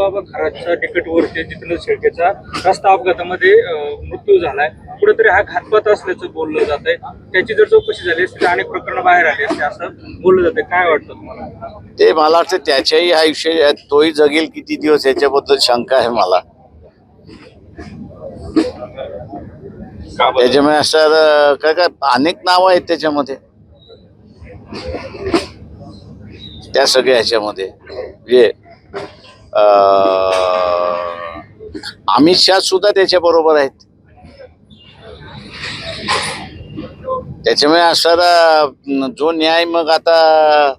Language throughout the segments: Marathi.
बाबा खराच्या तिकीटवरती जितेंद्र शेळकेचा रस्ता अपघातामध्ये मृत्यू झालाय, कुठेतरी हा घातपात असल्याचं बोललं जात आहे. त्याची जर चौकशी झाली असती तर अनेक प्रकरण बाहेर आले असते असं बोललं जाते. काय वाटतं तुम्हाला? ते मला वाटतं त्याच्याही आयुष्य तोही जगेल किती दिवस याच्याबद्दल शंका आहे मला. त्याच्यामुळे असं काय काय अनेक नावं आहेत त्याच्यामध्ये, त्या सगळ्या ह्याच्यामध्ये म्हणजे अमित शहा सुद्धा त्याच्या बरोबर आहेत. त्याच्यामुळे असणारा जो न्याय मग आता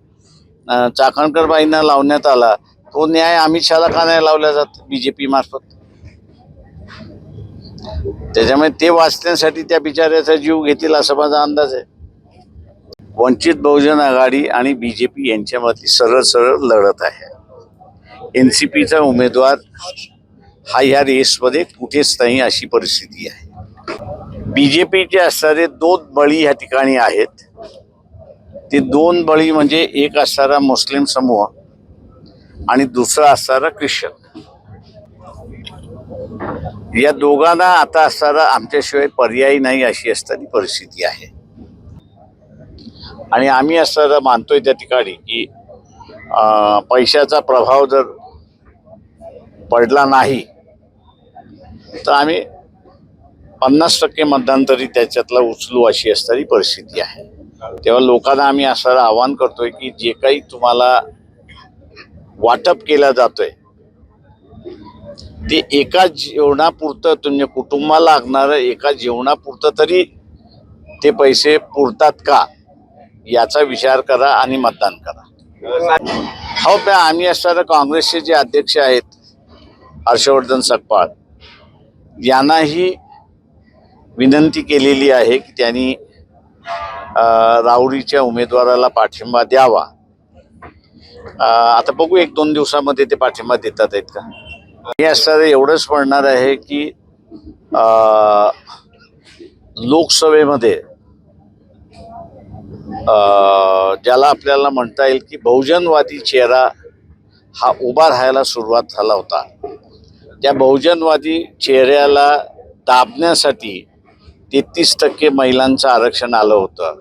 चाकणकर बाईंना लावण्यात आला, तो न्याय अमित शहाला का नाही लावला जात बीजेपी मार्फत? त्याच्यामुळे ते वाचण्यासाठी त्या बिचाऱ्याचा जीव घेतील असा माझा अंदाज आहे. वंचित बहुजन आघाडी आणि बीजेपी यांच्यामधली सरळ सरळ लढत आहे. एनसीपीचा उमेदवार हा ह्या रेसमध्ये कुठेच नाही अशी परिस्थिती आहे. बीजेपीचे असणारे 2 बळी ह्या ठिकाणी आहेत. ते 2 बळी म्हणजे एक असणारा मुस्लिम समूह आणि दुसरा असणारा ख्रिश्चन. या दोघांना आता असणारा आमच्याशिवाय पर्याय नाही अशी असणारी परिस्थिती आहे. आणि आम्ही असणारा मानतोय त्या ठिकाणी की पैशाचा प्रभाव जर पडला नाही तर आम्ही 50% मतदान तरी त्याच्यातला उचलू अशी असणारी परिस्थिती आहे. तेव्हा लोकांना आम्ही असं आवाहन करतोय की जे काही तुम्हाला वाटप केलं जातंय ते एका जेवणापुरतं, तुमच्या कुटुंबाला लागणारं एका जेवणापुरतं तरी ते पैसे पुरतात का याचा विचार करा आणि मतदान करा. हो, आम्ही असणारे काँग्रेसचे जे अध्यक्ष आहेत हर्षवर्धन सकपाळ यांनाही विनंती केलेली आहे की त्यांनी राहुरीच्या उमेदवाराला पाठिंबा द्यावा. आता बघू 1-2 दिवसामध्ये ते पाठिंबा देतात आहेत का. हे असणारे एवढंच म्हणणार आहे की लोकसभेमध्ये ज्याला आपल्याला म्हणता येईल की बहुजनवादी चेहरा हा उभा राहायला सुरुवात झाला होता, त्या बहुजनवादी चेहऱ्याला दाबण्यासाठी 33% महिलांचं आरक्षण आलं होतं.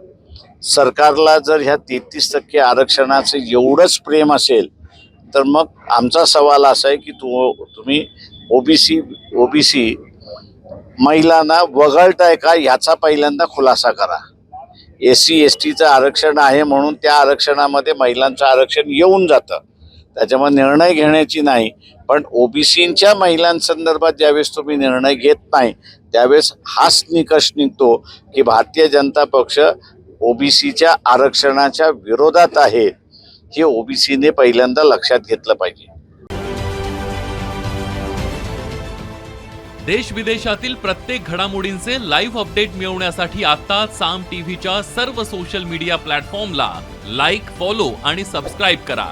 सरकारला जर ह्या 33% आरक्षणाचं एवढंच प्रेम असेल तर मग आमचा सवाल असा आहे की तुम्ही ओबीसी महिलांना वगळताय का ह्याचा पहिल्यांदा खुलासा करा. SC STचं आरक्षण आहे म्हणून त्या आरक्षणामध्ये महिलांचं आरक्षण येऊन जातं, त्याच्यामुळे निर्णय घेण्याची नाही. पण ओबीसींच्या महिलांसंदर्भात ज्यावेळेस तुम्ही निर्णय घेत नाही त्यावेळेस हाच निकष निघतो की भारतीय जनता पक्ष ओबीसीच्या आरक्षणाच्या विरोधात आहे. हे ओबीसीने पहिल्यांदा लक्षात घेतलं पाहिजे. देश विदेशातील प्रत्येक घडामोडींचे लाईव्ह अपडेट मिळवण्यासाठी आता साम टीव्हीच्या सर्व सोशल मीडिया प्लॅटफॉर्मला लाईक, फॉलो आणि सबस्क्राईब करा.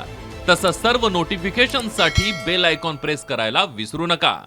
तसंच सर्व नोटिफिकेशनसाठी बेल आयकॉन प्रेस करायला विसरू नका.